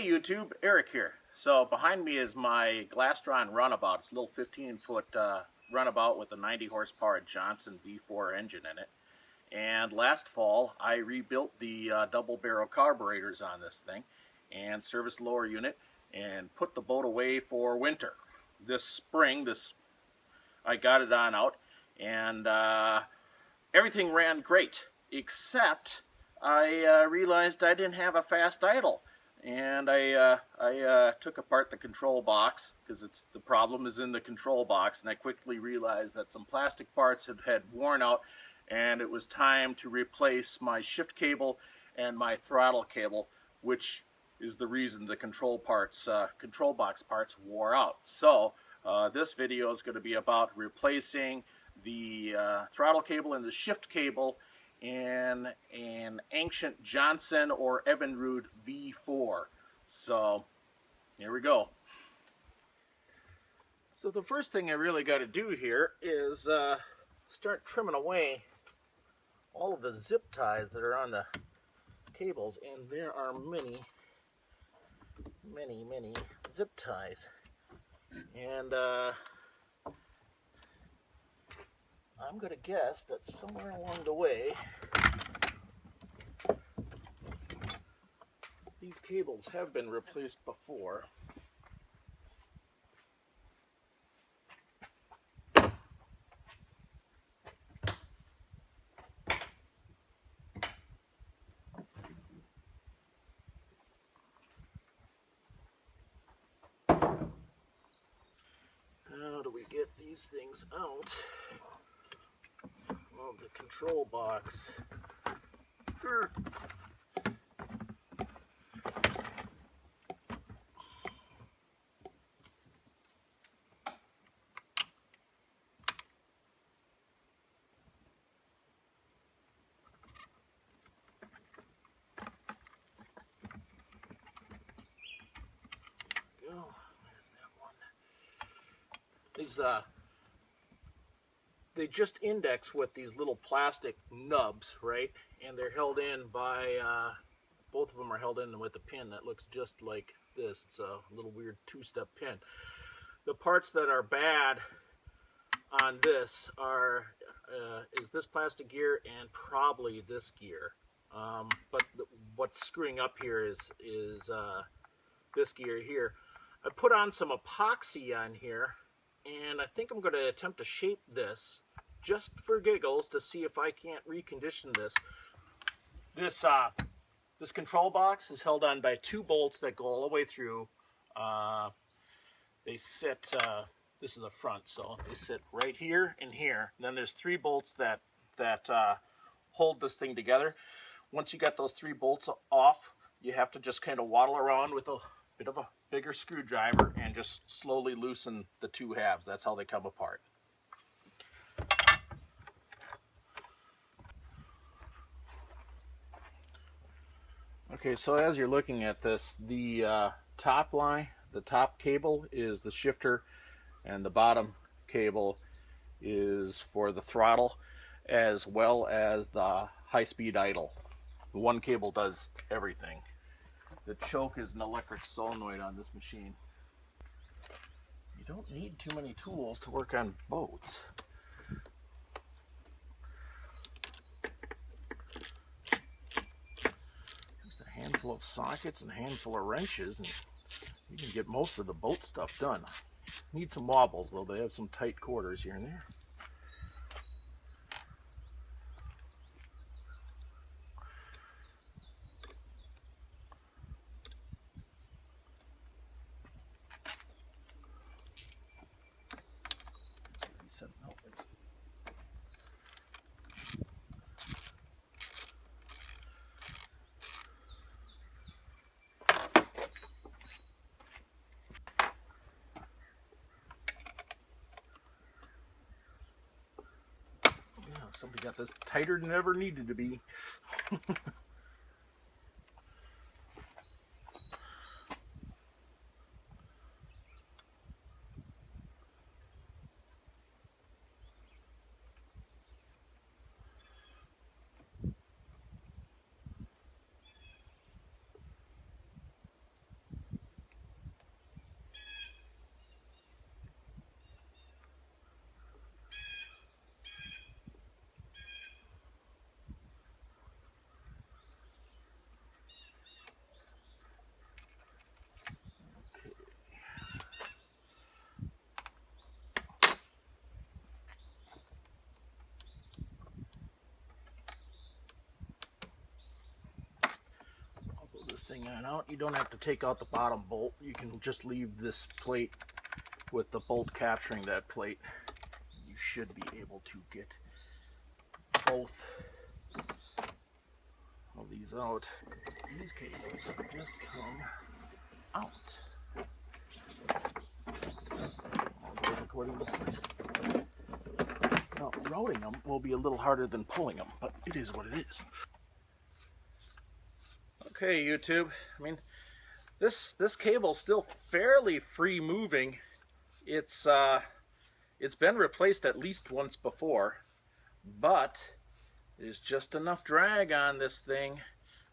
Hey YouTube, Eric here. So behind me is my glass-drawn runabout. It's a little 15-foot runabout with a 90 horsepower Johnson V4 engine in it. And last fall I rebuilt the double barrel carburetors on this thing and serviced the lower unit and put the boat away for winter. This spring, I got it on out and everything ran great, except I realized I didn't have a fast idle. And I took apart the control box because the problem is in the control box, and I quickly realized that some plastic parts had worn out, and it was time to replace my shift cable and my throttle cable, which is the reason the control box parts wore out. So this video is going to be about replacing the throttle cable and the shift cable in an ancient Johnson or Evinrude V4. So here we go. So the first thing I really got to do here is start trimming away all of the zip ties that are on the cables, and there are many zip ties. And I'm going to guess that somewhere along the way these cables have been replaced before. How do we get these things out of the control box? These they just index with these little plastic nubs, right? And they're held in by both of them are held in with a pin that looks just like this. It's a little weird two-step pin. The parts that are bad on this is this plastic gear and probably this gear. But what's screwing up here is this gear here. I put on some epoxy on here, and I think I'm going to attempt to shape this just for giggles to see if I can't recondition this. This control box is held on by two bolts that go all the way through. They sit, this is the front, so they sit right here and here. And then there's three bolts that hold this thing together. Once you get those three bolts off, you have to just kind of waddle around with a bit of a bigger screwdriver and just slowly loosen the two halves. That's how they come apart. Okay, so as you're looking at this, the top cable is the shifter, and the bottom cable is for the throttle, as well as the high-speed idle. One cable does everything. The choke is an electric solenoid on this machine. You don't need too many tools to work on boats. Just a handful of sockets and a handful of wrenches, and you can get most of the boat stuff done. Need some wobbles, though. They have some tight quarters here and there. Somebody got this tighter than it ever needed to be. thing on out. You don't have to take out the bottom bolt. You can just leave this plate with the bolt capturing that plate. You should be able to get both of these out. These cables just come out. According to plan. Now, routing them will be a little harder than pulling them, but it is what it is. Okay, YouTube. I mean, this cable's still fairly free moving. It's been replaced at least once before, but there's just enough drag on this thing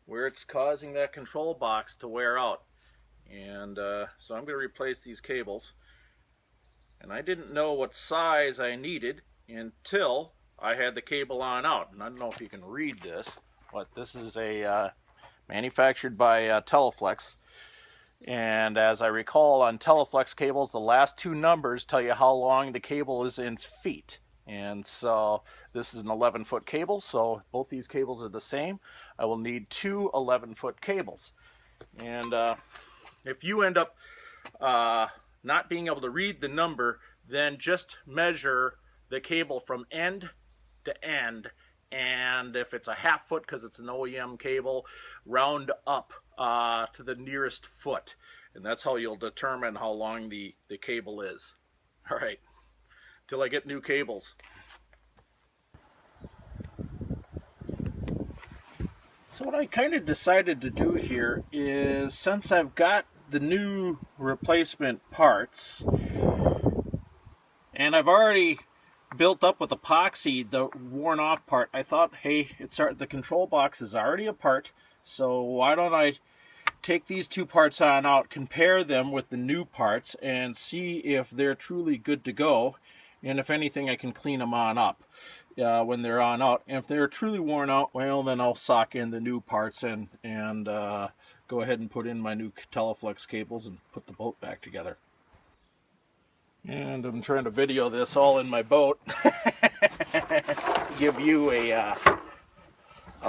where it's causing that control box to wear out. And so I'm going to replace these cables. And I didn't know what size I needed until I had the cable on out. And I don't know if you can read this, but this is a manufactured by Teleflex. And as I recall, on Teleflex cables, the last two numbers tell you how long the cable is in feet. And so this is an 11-foot cable, so both these cables are the same. I will need two 11-foot cables. And if you end up not being able to read the number, then just measure the cable from end to end. And if it's a half foot, because it's an OEM cable, round up to the nearest foot. And that's how you'll determine how long the cable is. All right, till I get new cables. So what I kind of decided to do here is, since I've got the new replacement parts, and I've already built up with epoxy the worn off part, I thought, hey, the control box is already apart, so why don't I take these two parts on out, compare them with the new parts, and see if they're truly good to go, and if anything I can clean them on up when they're on out. And if they're truly worn out, well, then I'll sock in the new parts and go ahead and put in my new Teleflex cables and put the boat back together. And I'm trying to video this all in my boat. Give you a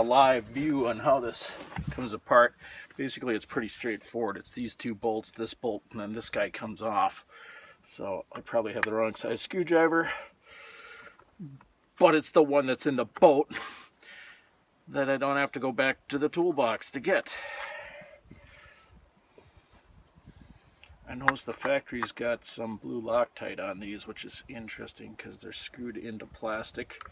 live view on how this comes apart. Basically, it's pretty straightforward. It's these two bolts, this bolt, and then this guy comes off. So I probably have the wrong size screwdriver, but it's the one that's in the boat that I don't have to go back to the toolbox to get. I noticed the factory's got some blue Loctite on these, which is interesting because they're screwed into plastic.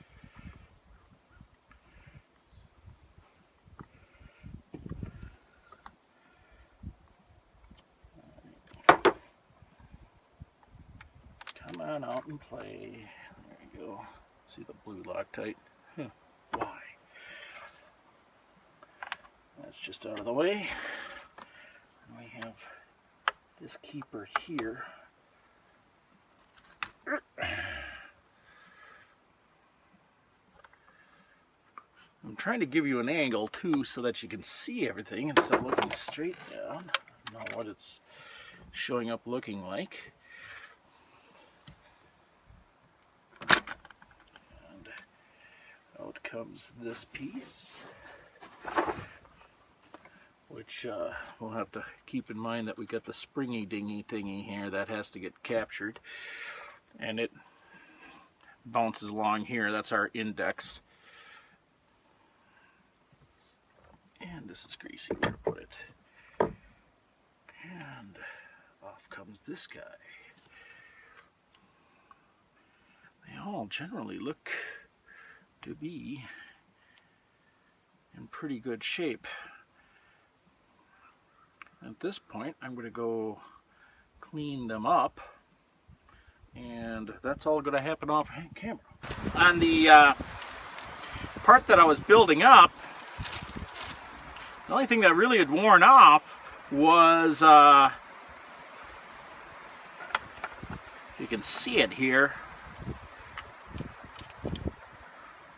Come on out and play. There you go. See the blue Loctite? Why? That's just out of the way. And we have this keeper here. I'm trying to give you an angle too so that you can see everything instead of looking straight down. I don't know what it's showing up looking like. And out comes this piece, which we'll have to keep in mind that we got the springy dingy thingy here that has to get captured, and it bounces along here. That's our index, and this is greasy where to put it, and off comes this guy. They all generally look to be in pretty good shape. At this point, I'm going to go clean them up, and that's all going to happen off camera. On the part that I was building up, the only thing that really had worn off was, you can see it here,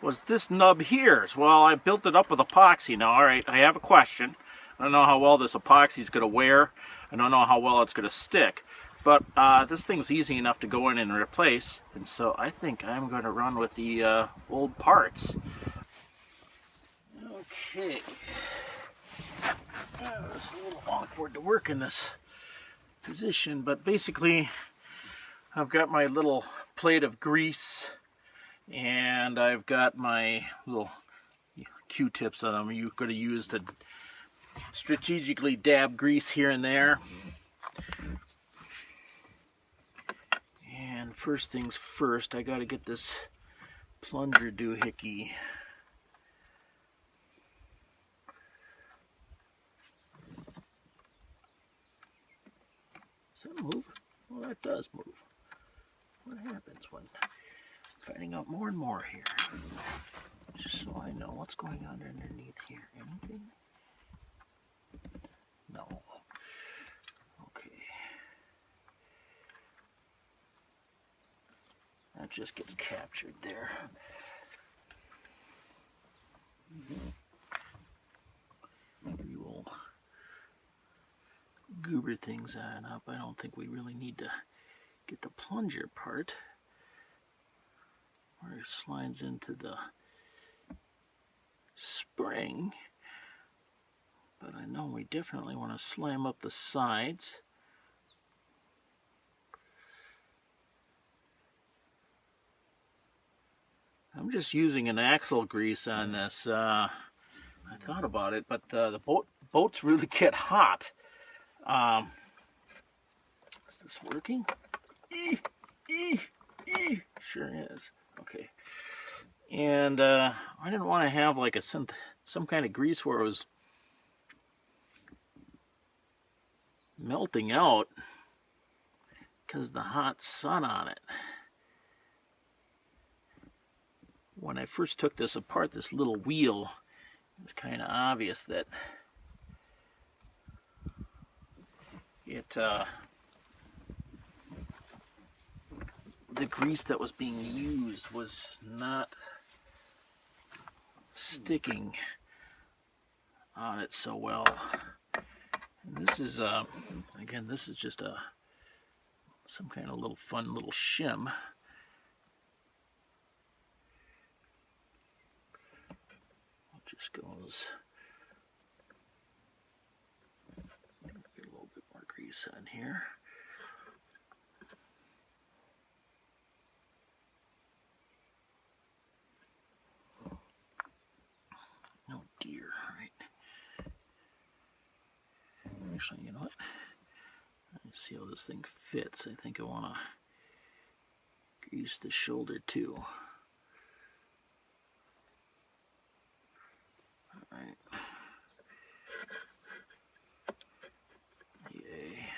was this nub here. Well, I built it up with epoxy. Now, alright, I have a question. I don't know how well this epoxy is going to wear. I don't know how well it's going to stick. But this thing's easy enough to go in and replace. And so I think I'm going to run with the old parts. Okay. This awkward to work in this position, but basically I've got my little plate of grease and I've got my little Q-tips that I'm going to use to strategically dab grease here and there. And first things first, I got to get this plunger doohickey. Does that move? Well, that does move. What happens when I'm finding out more and more here? Just so I know what's going on underneath here. Anything? No. Okay. That just gets captured there. We will goober things on up. I don't think we really need to get the plunger part where it slides into the spring, but I know we definitely want to slam up the sides. I'm just using an axle grease on this. I thought about it, but the boats really get hot. Is this working? Sure is. Okay. And I didn't want to have like some kind of grease where it was melting out because the hot sun on it. When I first took this apart, this little wheel, it was kind of obvious that the grease that was being used was not sticking on it so well. And this is again, this is just some kind of little fun little shim. It just goes. Get a little bit more grease on here. Oh dear, right? Actually, you know what? Let's see how this thing fits. I think I want to grease the shoulder too. Alright. Yay.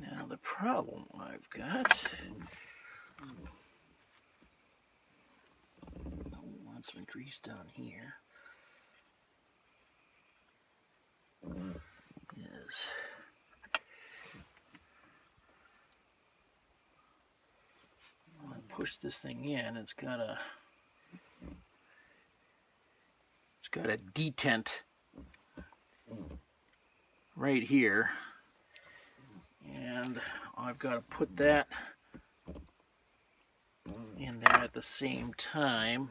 Now the problem I've got, I want some grease down here, is when I push this thing in, it's got a detent right here, and I've got to put that in there at the same time.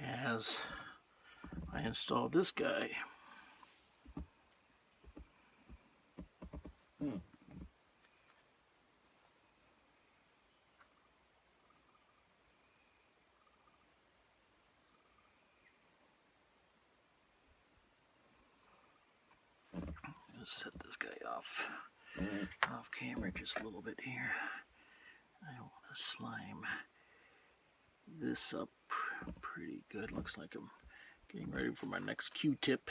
As I install this guy. Set this guy off camera just a little bit here. I want to slime this up pretty good. Looks like I'm getting ready for my next Q-tip.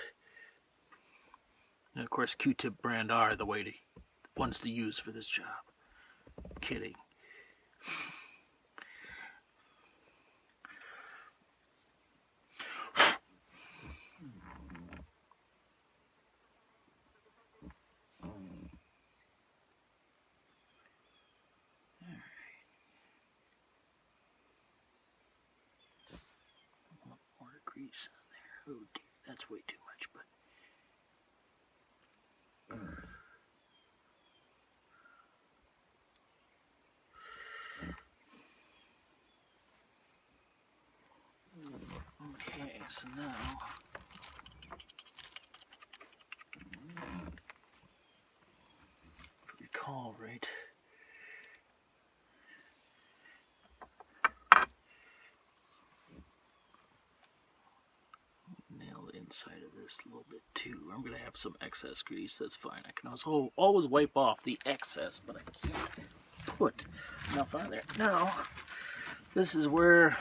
And of course, Q-tip brand are the ones to use for this job. Kidding. Grease on there. Oh dear, that's way too much, but So now, if I recall right, nail the inside of this a little bit too. I'm going to have some excess grease, that's fine. I can always wipe off the excess, but I can't put enough on there. Now, this is where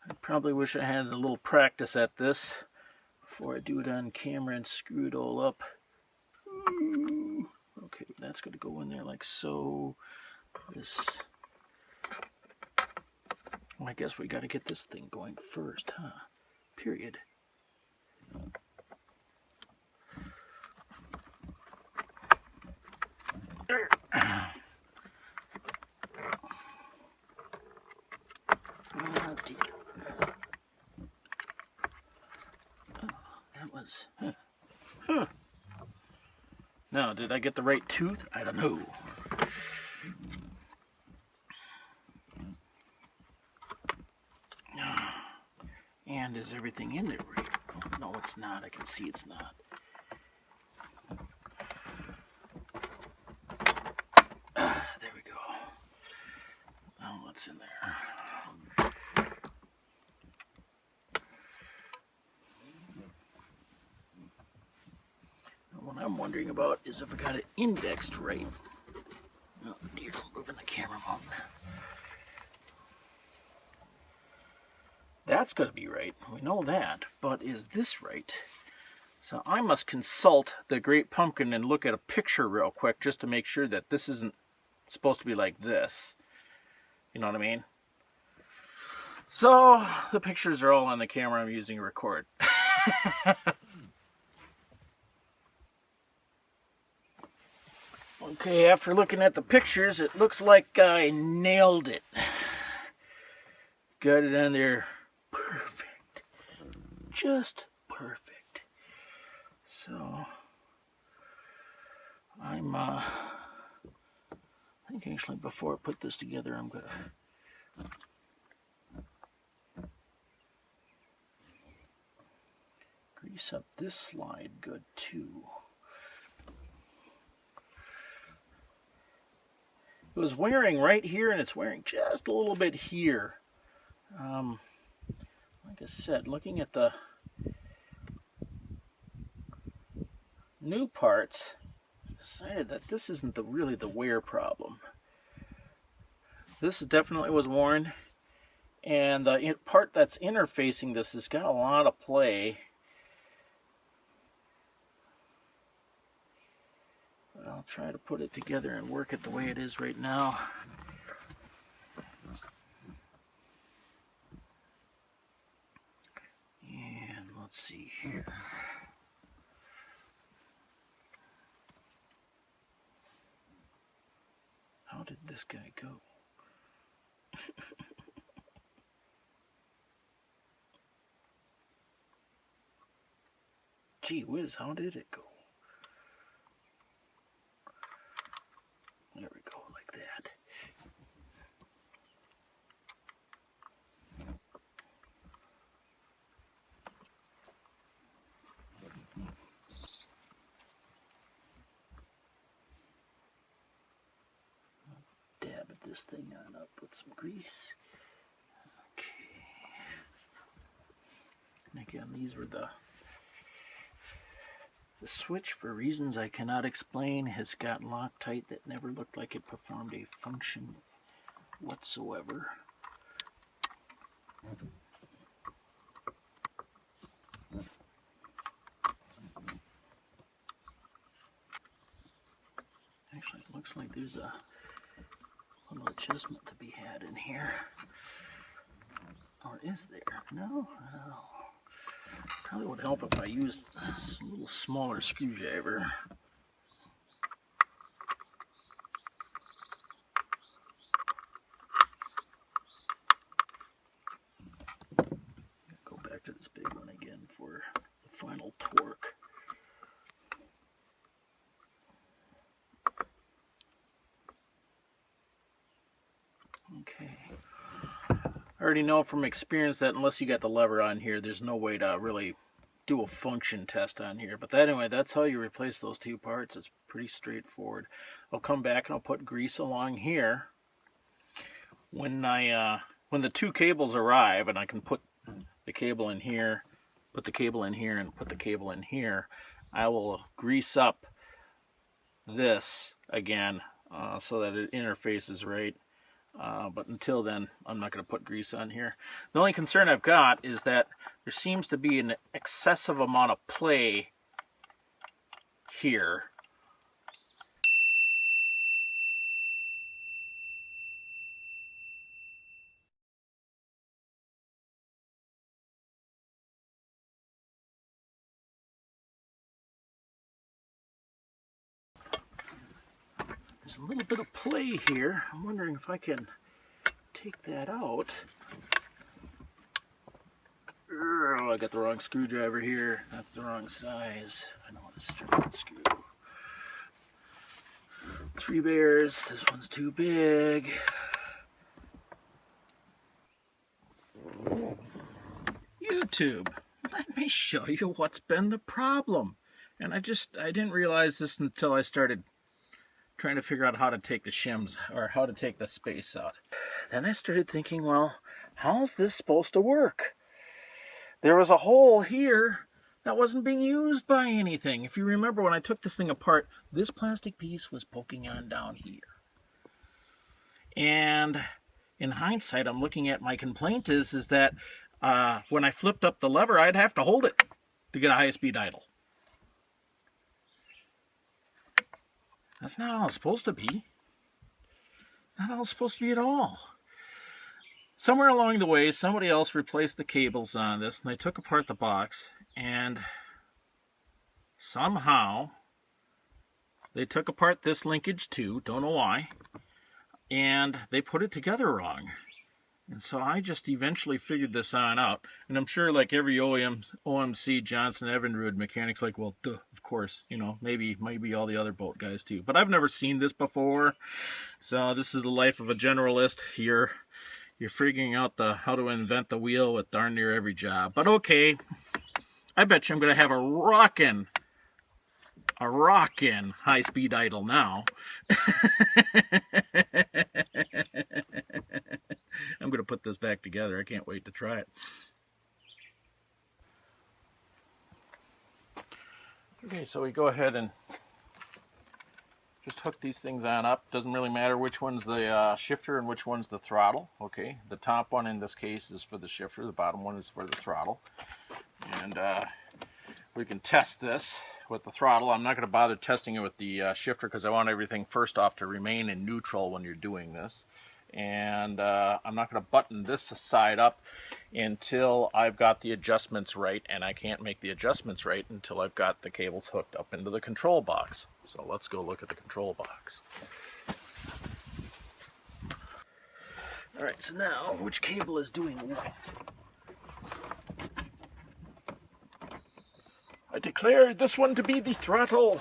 I probably wish I had a little practice at this before I do it on camera and screw it all up. Okay, that's going to go in there like so. This, well, I guess we got to get this thing going first, huh? Period. Oh dear. That was... Huh. Now, did I get the right tooth? I don't know. And is everything in there right? No, it's not. I can see it's not. There we go. Now what's in there? What I'm wondering about is if I got it indexed right. Oh dear, I'm moving the camera on. That's going to be right. We know that. But is this right? So I must consult the Great Pumpkin and look at a picture real quick just to make sure that this isn't supposed to be like this. You know what I mean? So the pictures are all on the camera I'm using to record. Okay, after looking at the pictures, it looks like I nailed it. Got it on there. Perfect. Just perfect. So, I think actually before I put this together, I'm going to grease up this slide good too. It was wearing right here and it's wearing just a little bit here. Like I said, looking at the new parts, I decided that this isn't really the wear problem. This definitely was worn, and the part that's interfacing this has got a lot of play. But I'll try to put it together and work it the way it is right now. Let's see here. How did this guy go? Gee whiz, how did it go? There we go, like that. This thing on up with some grease. Okay. And again, these were the switch, for reasons I cannot explain, has got Loctite that never looked like it performed a function whatsoever. Actually, it looks like there's a little adjustment to be had in here. Or is there? No? No. Probably would help if I used a little smaller screwdriver. Go back to this big one again for the final torque. Okay. All already know from experience that unless you got the lever on here, there's no way to really do a function test on here. But anyway, that's how you replace those two parts. It's pretty straightforward. I'll come back and I'll put grease along here when the two cables arrive, and I can put the cable in here, put the cable in here, and put the cable in here. I will grease up this again so that it interfaces right. But until then, I'm not going to put grease on here. The only concern I've got is that there seems to be an excessive amount of play here. There's a little bit of play here. I'm wondering if I can take that out. Oh, I got the wrong screwdriver here. That's the wrong size. I don't want to strip that screw. 3 bears. This one's too big. YouTube, let me show you what's been the problem. And I didn't realize this until I started trying to figure out how to take the shims, or how to take the space out. Then I started thinking, well, how's this supposed to work? There was a hole here that wasn't being used by anything. If you remember, when I took this thing apart, this plastic piece was poking on down here. And in hindsight, I'm looking at my complaint is that when I flipped up the lever, I'd have to hold it to get a high-speed idle. That's not how it's supposed to be. Not how it's supposed to be at all. Somewhere along the way, somebody else replaced the cables on this, and they took apart the box, and somehow they took apart this linkage too, don't know why, and they put it together wrong. And so I just eventually figured this on out. And I'm sure, like every OMC Johnson Evinrude mechanic's like, well, duh, of course, you know, maybe all the other boat guys too. But I've never seen this before. So this is the life of a generalist. You're figuring out how to invent the wheel with darn near every job. But okay, I bet you I'm going to have a rockin' high-speed idle now. I'm going to put this back together. I can't wait to try it. Okay, so we go ahead and just hook these things on up. Doesn't really matter which one's the shifter and which one's the throttle. Okay, the top one in this case is for the shifter. The bottom one is for the throttle. And we can test this with the throttle. I'm not going to bother testing it with the shifter because I want everything first off to remain in neutral when you're doing this. And I'm not going to button this side up until I've got the adjustments right, and I can't make the adjustments right until I've got the cables hooked up into the control box. So let's go look at the control box. Alright, so now which cable is doing what? I declare this one to be the throttle.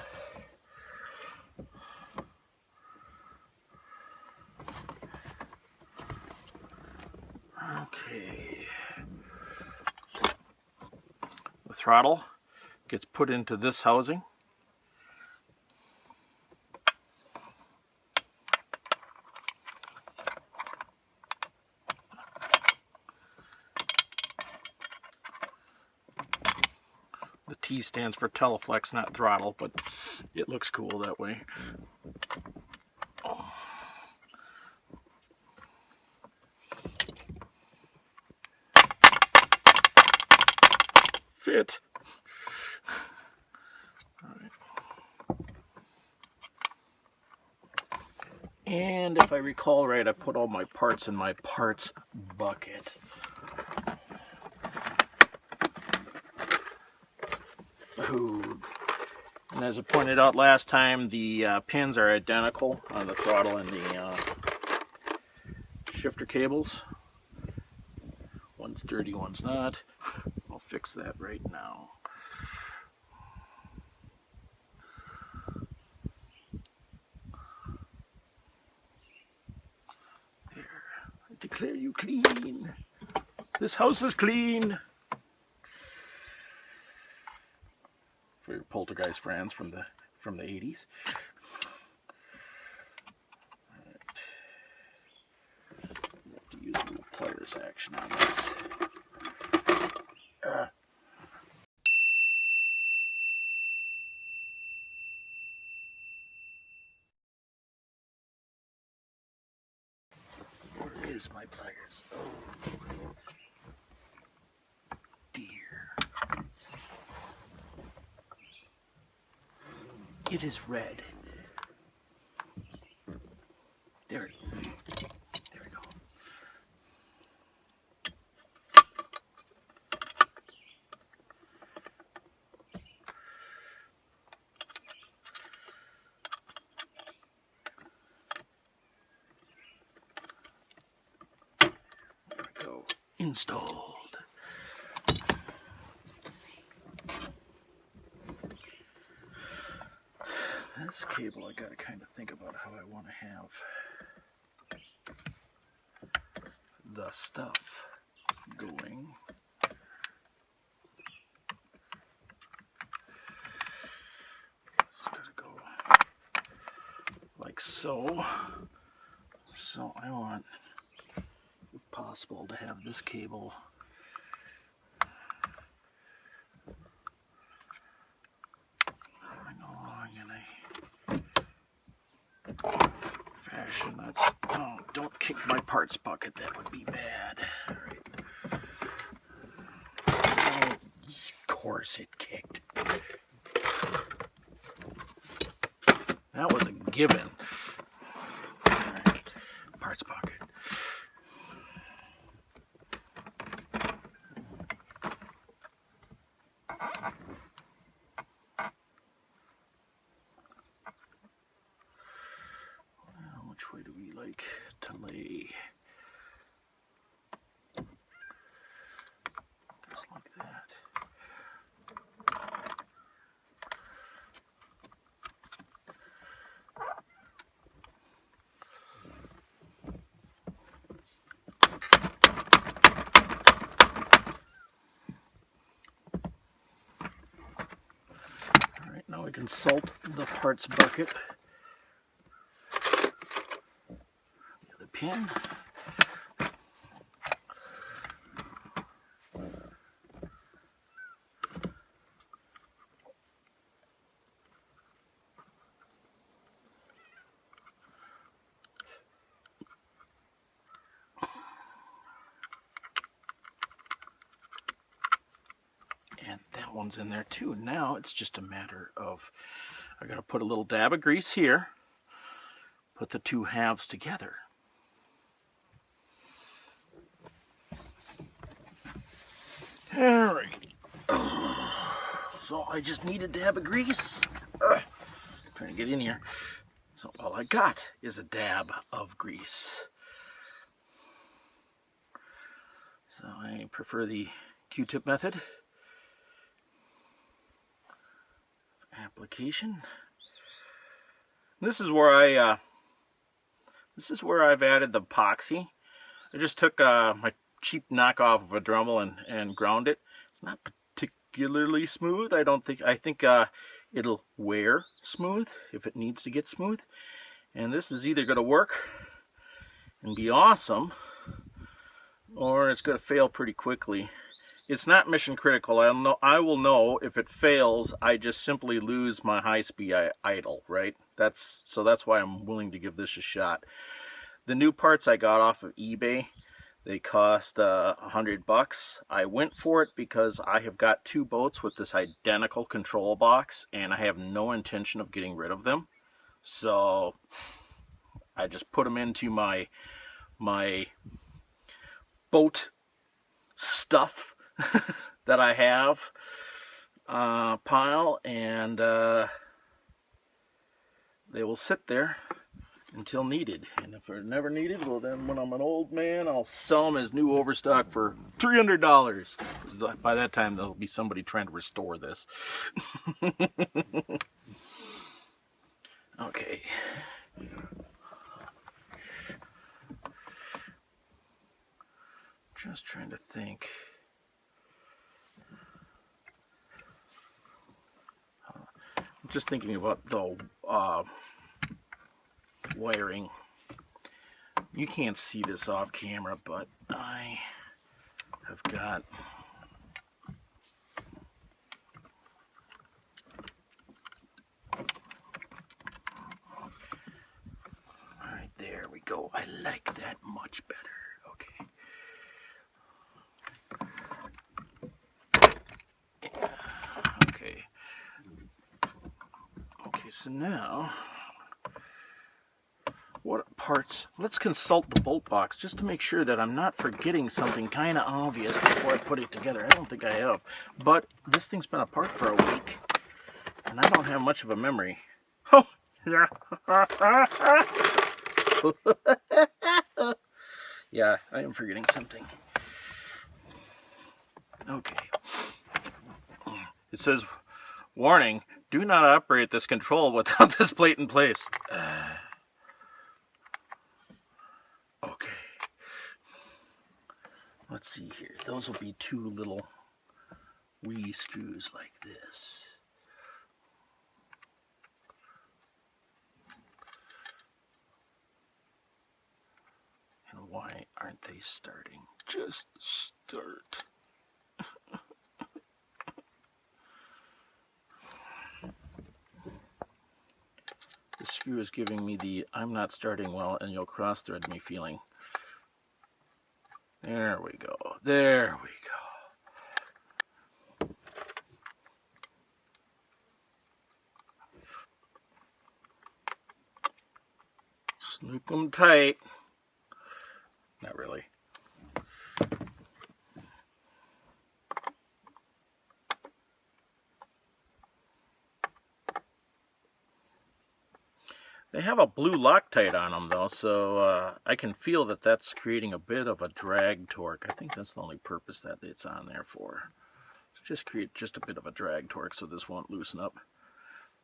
Okay. The throttle gets put into this housing. The T stands for Teleflex, not throttle, but it looks cool that way. Fit. All right. And if I recall right, I put all my parts in my parts bucket. Ooh. And as I pointed out last time, the pins are identical on the throttle and the shifter cables. One's dirty, one's not. I'll fix that right now. There. I declare you clean. This house is clean. For your poltergeist friends from the 80s. Alright. You have to use a little pliers action on this. Where is my pliers? Oh, dear. It is red. There we go. There we go. Installed. This cable, I gotta kind of think about how I want to have the stuff going. It's gotta go like so. So I want, if possible, to have this cable going along in a fashion that's, oh, don't kick my parts bucket, that would be bad. All right. Oh, of course it kicked. That was a given. All right. Parts bucket. Which way do we like to lay? Just like that. All right, now we can salt the parts bucket. The other pin. And that one's in there too. Now it's just a matter of, I gotta put a little dab of grease here, put the two halves together. Alrighty. So I just need a dab of grease. Trying to get in here. So all I got is a dab of grease. So I prefer the Q-tip method. Application. This is where I've added the epoxy. I just took my cheap knockoff of a Dremel and ground it. It's not particularly smooth. I think it'll wear smooth if it needs to get smooth. And this is either going to work and be awesome, or it's going to fail pretty quickly. It's not mission critical. I will know if it fails. I just simply lose my high-speed idle, right? So that's why I'm willing to give this a shot. The new parts I got off of eBay, they cost $100. I went for it because I have got two boats with this identical control box, and I have no intention of getting rid of them. So I just put them into my boat stuff that I have pile, and they will sit there until needed. And if they're never needed, well, then when I'm an old man, I'll sell them as new overstock for $300. By that time, there'll be somebody trying to restore this. Okay. Just trying to think. I'm just thinking about the wiring. You can't see this off camera, but I have got right there we go. I like that much better. Okay. Okay, so now what parts? Let's consult the bolt box just to make sure that I'm not forgetting something kind of obvious before I put it together. I don't think I have, but this thing's been apart for a week and I don't have much of a memory. Oh, yeah. Yeah, I am forgetting something. Okay. It says, warning, do not operate this control without this plate in place. Okay. Let's see here. Those will be two little wee screws like this. And why aren't they starting? Just start. The screw is giving me the I'm not starting well and you'll cross thread me feeling. There we go. There we go. Snook them tight. Not really. They have a blue Loctite on them though, so I can feel that that's creating a bit of a drag torque. I think that's the only purpose that it's on there for. Just create just a bit of a drag torque so this won't loosen up.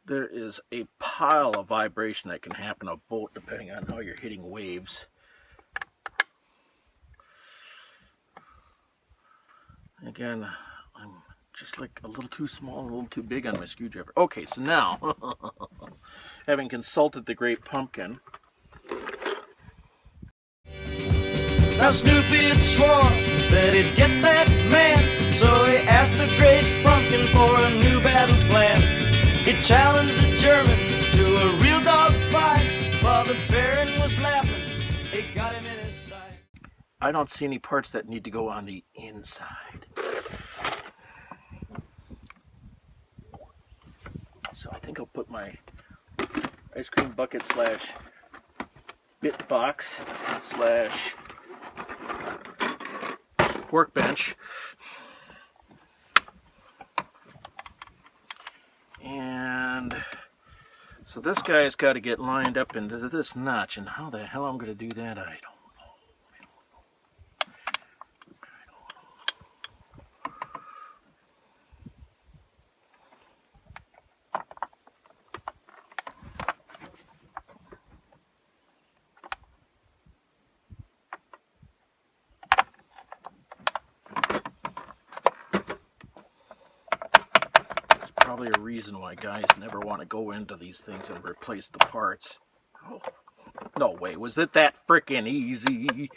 There is a pile of vibration that can happen on a boat depending on how you're hitting waves. Again, I'm just like a little too small, a little too big on my screwdriver. Okay, so now, having consulted the Great Pumpkin. Now Snoopy had swore that he'd get that man, so he asked the Great Pumpkin for a new battle plan. He challenged the German to a real dog fight, while the Baron was laughing, he got him in his sight. I don't see any parts that need to go on the inside. So I think I'll put my ice cream bucket slash bit box slash workbench. And so this guy's got to get lined up into this notch, and how the hell I'm going to do that, I don't know. Probably a reason why guys never want to go into these things and replace the parts. Oh, no way, was it that frickin' easy?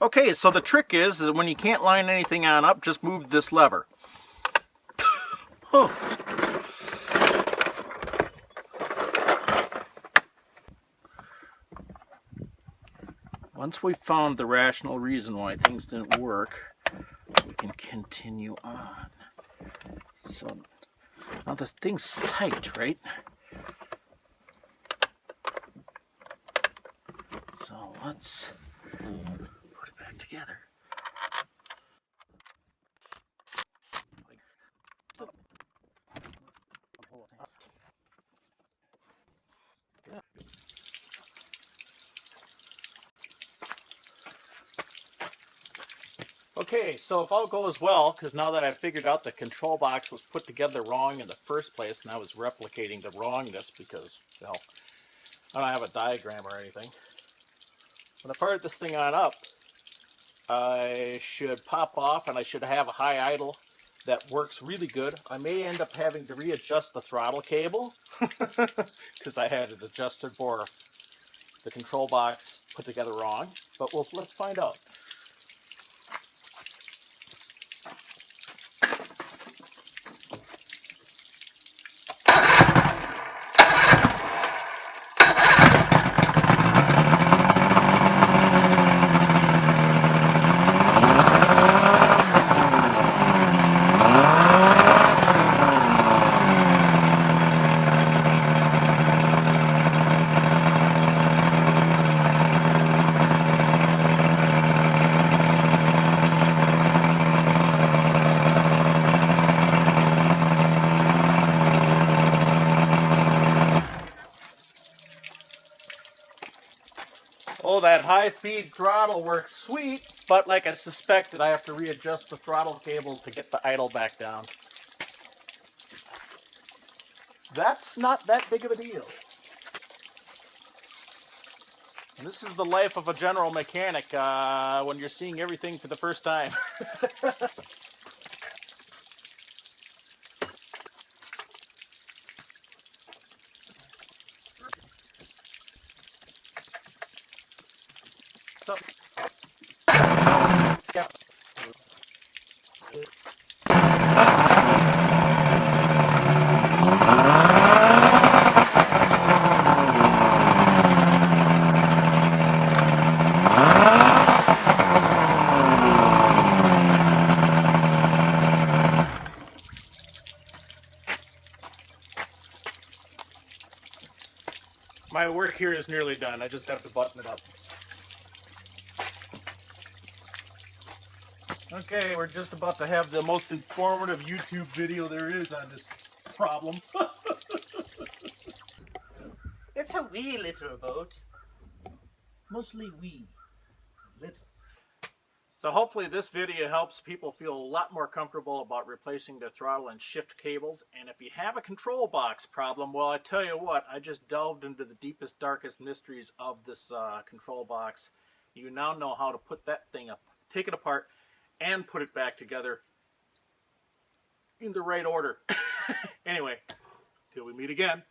Okay, so the trick is when you can't line anything on up, just move this lever. Huh. Once we've found the rational reason why things didn't work, we can continue on. So now this thing's tight, right? So let's put it back together. Okay, so if all goes well, because now that I figured out the control box was put together wrong in the first place, and I was replicating the wrongness because, well, I don't have a diagram or anything. When I fire this thing on up, I should pop off and I should have a high idle that works really good. I may end up having to readjust the throttle cable because I had it adjusted for the control box put together wrong, but let's find out. Oh, that high-speed throttle works sweet, but like I suspected, I have to readjust the throttle cable to get the idle back down. That's not that big of a deal. And this is the life of a general mechanic when you're seeing everything for the first time. So, yeah. My work here is nearly done. I just have to button it up. Okay, we're just about to have the most informative YouTube video there is on this problem. It's a wee little boat. Mostly wee. Little. So hopefully this video helps people feel a lot more comfortable about replacing their throttle and shift cables. And if you have a control box problem, well, I tell you what, I just delved into the deepest, darkest mysteries of this control box. You now know how to put that thing up, take it apart, and put it back together in the right order. Anyway, till we meet again.